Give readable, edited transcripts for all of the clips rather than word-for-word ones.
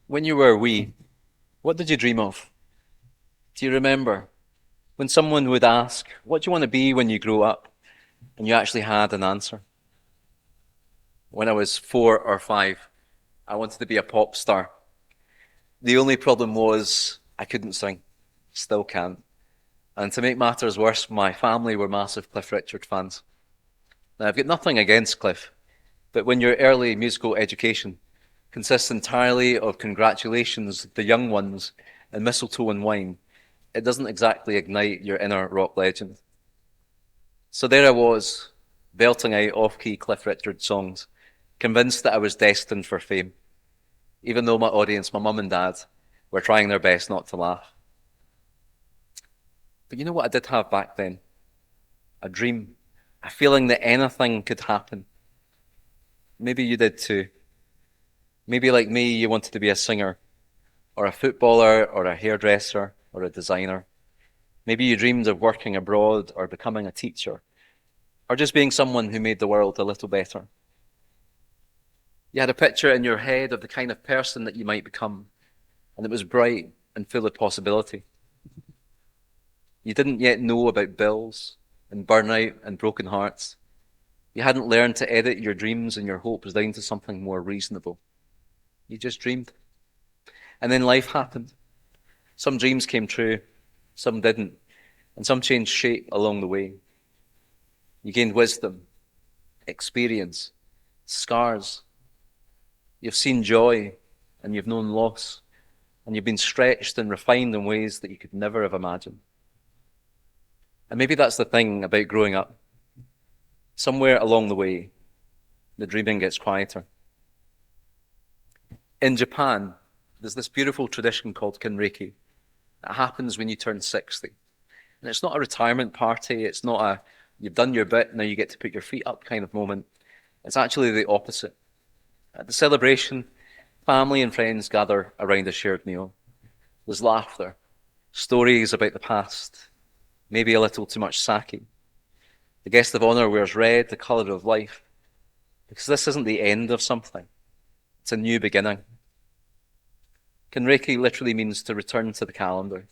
When you were wee, what did you dream of? Do you remember when someone would ask, what do you want to be when you grow up? And you actually had an answer. When I was 4 or 5, I wanted to be a pop star. The only problem was I couldn't sing. Still can't. And to make matters worse, my family were massive Cliff Richard fans. Now, I've got nothing against Cliff, but when your early musical education consists entirely of congratulations, the young ones, and mistletoe and wine, it doesn't exactly ignite your inner rock legend. So there I was, belting out off-key Cliff Richard songs, convinced that I was destined for fame, even though my audience, my mum and dad, were trying their best not to laugh. But you know what I did have back then? A dream, a feeling that anything could happen. Maybe you did too. Maybe like me, you wanted to be a singer, or a footballer, or a hairdresser, or a designer. Maybe you dreamed of working abroad, or becoming a teacher, or just being someone who made the world a little better. You had a picture in your head of the kind of person that you might become, and it was bright and full of possibility. You didn't yet know about bills and burnout and broken hearts. You hadn't learned to edit your dreams and your hopes down to something more reasonable. You just dreamed. And then life happened. Some dreams came true, some didn't, and some changed shape along the way. You gained wisdom, experience, scars. You've seen joy, and you've known loss, and you've been stretched and refined in ways that you could never have imagined. And maybe that's the thing about growing up. Somewhere along the way, the dreaming gets quieter. In Japan, there's this beautiful tradition called Kinreiki. It happens when you turn 60. And it's not a retirement party, it's not a you've done your bit, now you get to put your feet up kind of moment. It's actually the opposite. At the celebration, family and friends gather around a shared meal. There's laughter, stories about the past, maybe a little too much sake. The guest of honor wears red, the color of life, because this isn't the end of something. It's a new beginning. Kinreiki literally means to return to the calendar.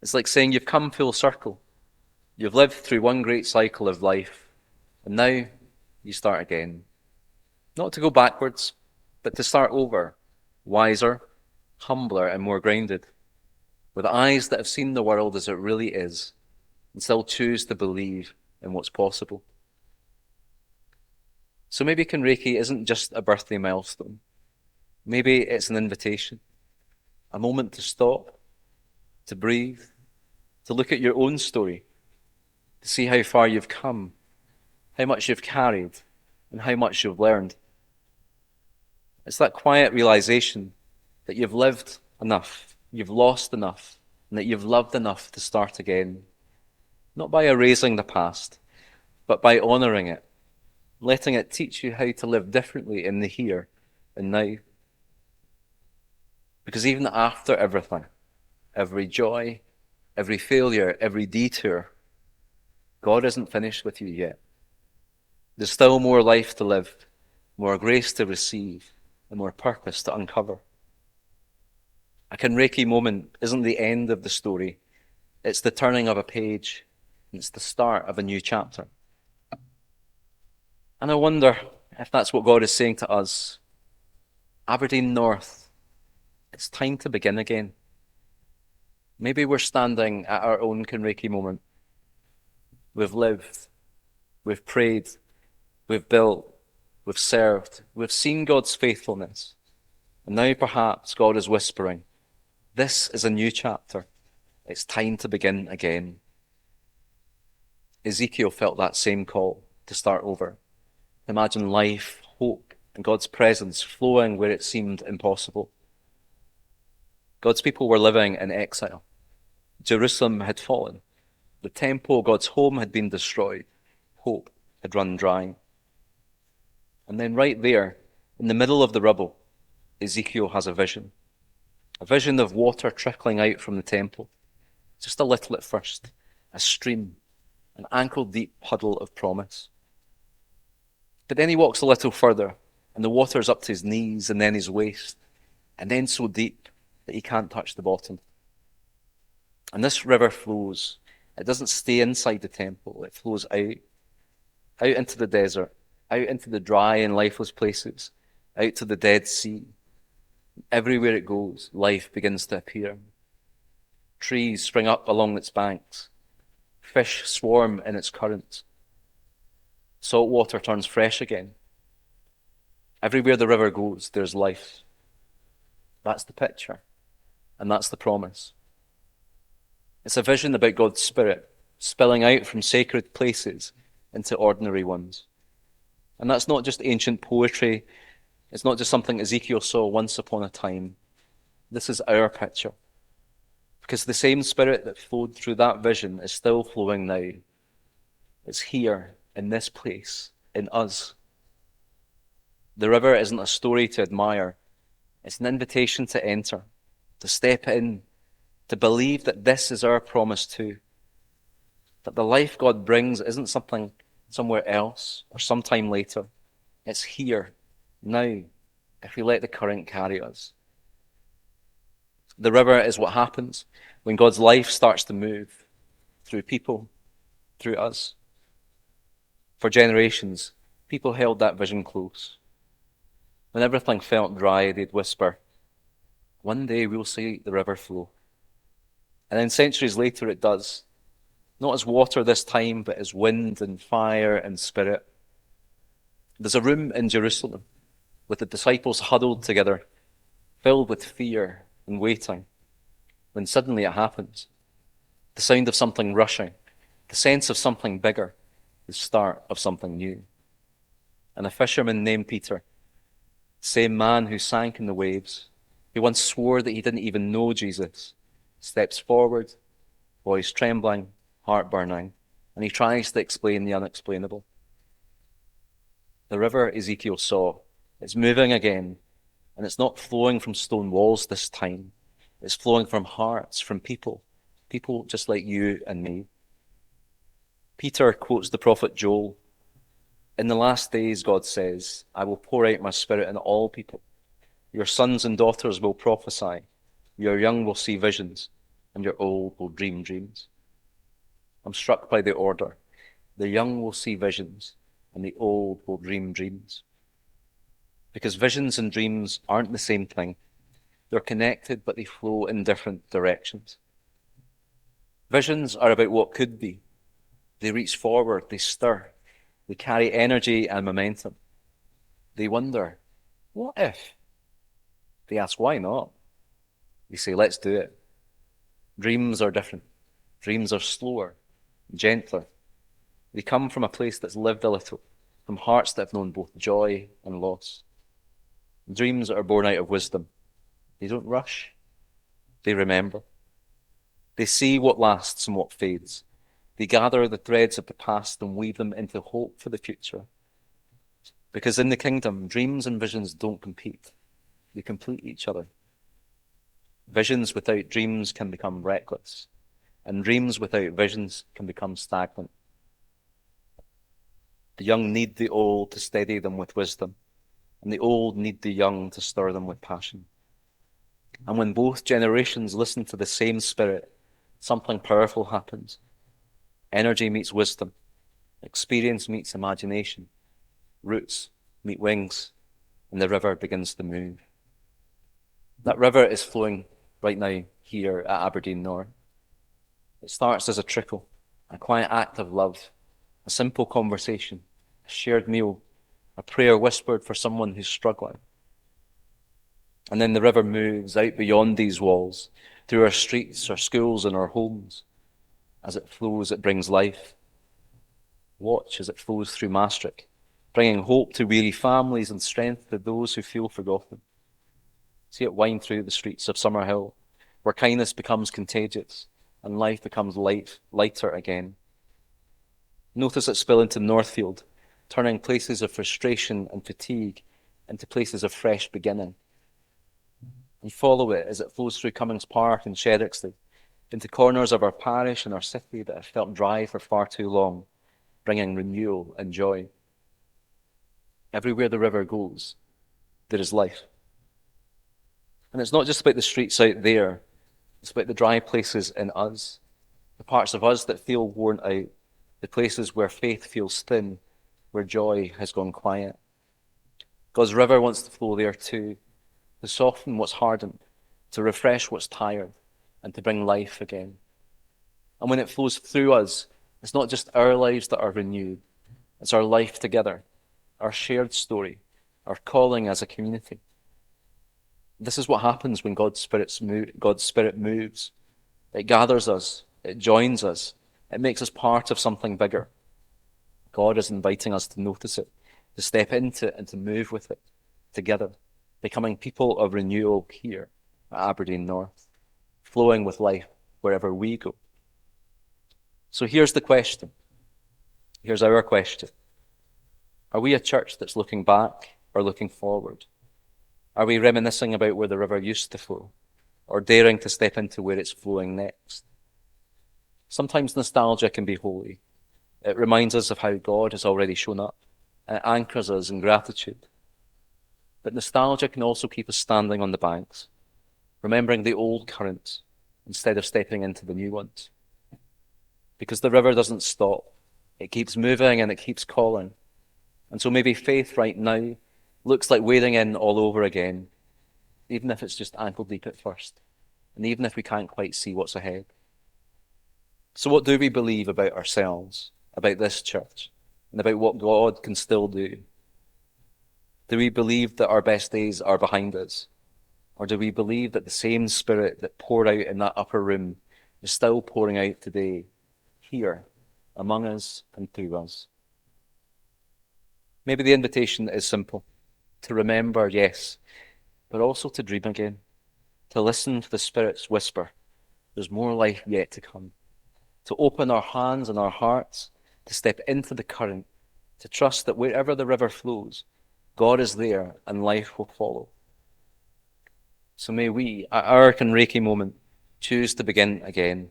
It's like saying you've come full circle. You've lived through one great cycle of life, and now you start again. Not to go backwards, but to start over, wiser, humbler, and more grounded, with eyes that have seen the world as it really is, and still choose to believe in what's possible. So maybe Kinreiki isn't just a birthday milestone. Maybe it's an invitation, a moment to stop, to breathe, to look at your own story, to see how far you've come, how much you've carried, and how much you've learned. It's that quiet realization that you've lived enough, you've lost enough, and that you've loved enough to start again. Not by erasing the past, but by honoring it, letting it teach you how to live differently in the here and now. Because even after everything, every joy, every failure, every detour, God isn't finished with you yet. There's still more life to live, more grace to receive, and more purpose to uncover. A Kinreiki moment isn't the end of the story. It's the turning of a page. It's the start of a new chapter. And I wonder if that's what God is saying to us. Aberdeen North, it's time to begin again. Maybe we're standing at our own Kinreiki moment. We've lived, we've prayed, we've built, we've served, we've seen God's faithfulness. And now perhaps God is whispering, this is a new chapter. It's time to begin again. Ezekiel felt that same call to start over. Imagine life, hope, and God's presence flowing where it seemed impossible. God's people were living in exile. Jerusalem had fallen. The temple, God's home, had been destroyed. Hope had run dry. And then right there, in the middle of the rubble, Ezekiel has a vision of water trickling out from the temple. Just a little at first, a stream, an ankle-deep puddle of promise. But then he walks a little further, and the water's up to his knees and then his waist. and then so deep that you can't touch the bottom. And this river flows. It doesn't stay inside the temple. It flows out into the desert, out into the dry and lifeless places, out to the Dead Sea. Everywhere it goes, life begins to appear. Trees spring up along its banks. Fish swarm in its currents. Salt water turns fresh again. Everywhere the river goes, there's life. That's the picture, and that's the promise. It's a vision about God's Spirit spilling out from sacred places into ordinary ones. And that's not just ancient poetry. It's not just something Ezekiel saw once upon a time. This is our picture. Because the same Spirit that flowed through that vision is still flowing now. It's here, in this place, in us. The river isn't a story to admire. It's an invitation to enter, to step in, to believe that this is our promise too. That the life God brings isn't something somewhere else or sometime later. It's here, now, if we let the current carry us. The river is what happens when God's life starts to move through people, through us. For generations, people held that vision close. When everything felt dry, they'd whisper, "One day we'll see the river flow." And then centuries later it does. Not as water this time, but as wind and fire and spirit. There's a room in Jerusalem with the disciples huddled together, filled with fear and waiting, when suddenly it happens. The sound of something rushing, the sense of something bigger, the start of something new. And a fisherman named Peter, the same man who sank in the waves, who once swore that he didn't even know Jesus, steps forward, voice trembling, heart burning, and he tries to explain the unexplainable. The river Ezekiel saw, it's moving again, and it's not flowing from stone walls this time. It's flowing from hearts, from people just like you and me. Peter quotes the prophet Joel. "In the last days," God says, "I will pour out my Spirit on all people. Your sons and daughters will prophesy. Your young will see visions, and your old will dream dreams." I'm struck by the order. The young will see visions, and the old will dream dreams. Because visions and dreams aren't the same thing. They're connected, but they flow in different directions. Visions are about what could be. They reach forward, they stir, they carry energy and momentum. They wonder, what if? They ask, why not? They say, let's do it. Dreams are different. Dreams are slower, gentler. They come from a place that's lived a little, from hearts that have known both joy and loss. Dreams are born out of wisdom. They don't rush. They remember. They see what lasts and what fades. They gather the threads of the past and weave them into hope for the future. Because in the kingdom, dreams and visions don't compete. They complete each other. Visions without dreams can become reckless, and dreams without visions can become stagnant. The young need the old to steady them with wisdom, and the old need the young to stir them with passion. And when both generations listen to the same Spirit, something powerful happens. Energy meets wisdom, experience meets imagination, roots meet wings, and the river begins to move. That river is flowing right now here at Aberdeen North. It starts as a trickle, a quiet act of love, a simple conversation, a shared meal, a prayer whispered for someone who's struggling. And then the river moves out beyond these walls, through our streets, our schools, and our homes. As it flows, it brings life. Watch as it flows through Maastricht, bringing hope to weary families and strength to those who feel forgotten. See it wind through the streets of Summerhill, where kindness becomes contagious and life becomes lighter again. Notice it spill into Northfield, turning places of frustration and fatigue into places of fresh beginning. And follow it as it flows through Cummings Park and Sherrixley, into corners of our parish and our city that have felt dry for far too long, bringing renewal and joy. Everywhere the river goes, there is life. And it's not just about the streets out there, it's about the dry places in us, the parts of us that feel worn out, the places where faith feels thin, where joy has gone quiet. God's river wants to flow there too, to soften what's hardened, to refresh what's tired, and to bring life again. And when it flows through us, it's not just our lives that are renewed, it's our life together, our shared story, our calling as a community. This is what happens when God's Spirit moves. It gathers us, it joins us, it makes us part of something bigger. God is inviting us to notice it, to step into it and to move with it together, becoming people of renewal here at Aberdeen North, flowing with life wherever we go. So here's the question. Here's our question. Are we a church that's looking back or looking forward? Are we reminiscing about where the river used to flow, or daring to step into where it's flowing next? Sometimes nostalgia can be holy. It reminds us of how God has already shown up, and it anchors us in gratitude. But nostalgia can also keep us standing on the banks, remembering the old currents instead of stepping into the new ones. Because the river doesn't stop. It keeps moving and it keeps calling. And so maybe faith right now looks like wading in all over again, even if it's just ankle deep at first, and even if we can't quite see what's ahead. So what do we believe about ourselves, about this church, and about what God can still do? Do we believe that our best days are behind us? Or do we believe that the same Spirit that poured out in that upper room is still pouring out today, here, among us and through us? Maybe the invitation is simple. To remember, yes, but also to dream again, to listen to the Spirit's whisper. There's more life yet to come. To open our hands and our hearts, to step into the current, to trust that wherever the river flows, God is there and life will follow. So may we, at our Reiki moment, choose to begin again,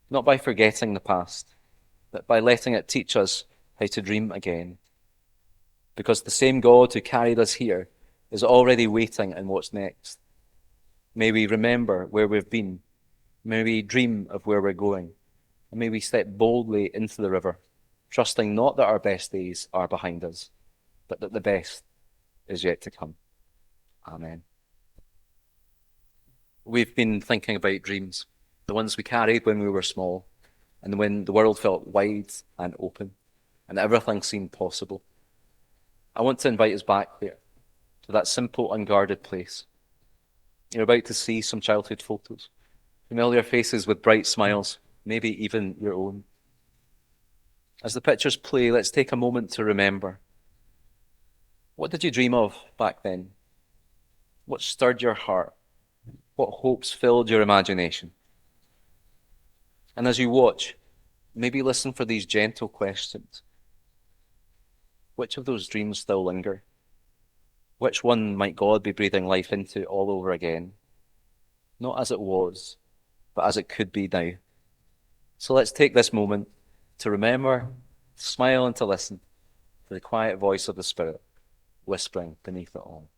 not by forgetting the past, but by letting it teach us how to dream again. Because the same God who carried us here is already waiting in what's next. May we remember where we've been. May we dream of where we're going. And may we step boldly into the river, trusting not that our best days are behind us, but that the best is yet to come. Amen. We've been thinking about dreams, the ones we carried when we were small, and when the world felt wide and open, and everything seemed possible. I want to invite us back there, to that simple, unguarded place. You're about to see some childhood photos, familiar faces with bright smiles, maybe even your own. As the pictures play, let's take a moment to remember. What did you dream of back then? What stirred your heart? What hopes filled your imagination? And as you watch, maybe listen for these gentle questions. Which of those dreams still linger? Which one might God be breathing life into all over again? Not as it was, but as it could be now. So let's take this moment to remember, to smile and to listen to the quiet voice of the Spirit whispering beneath it all.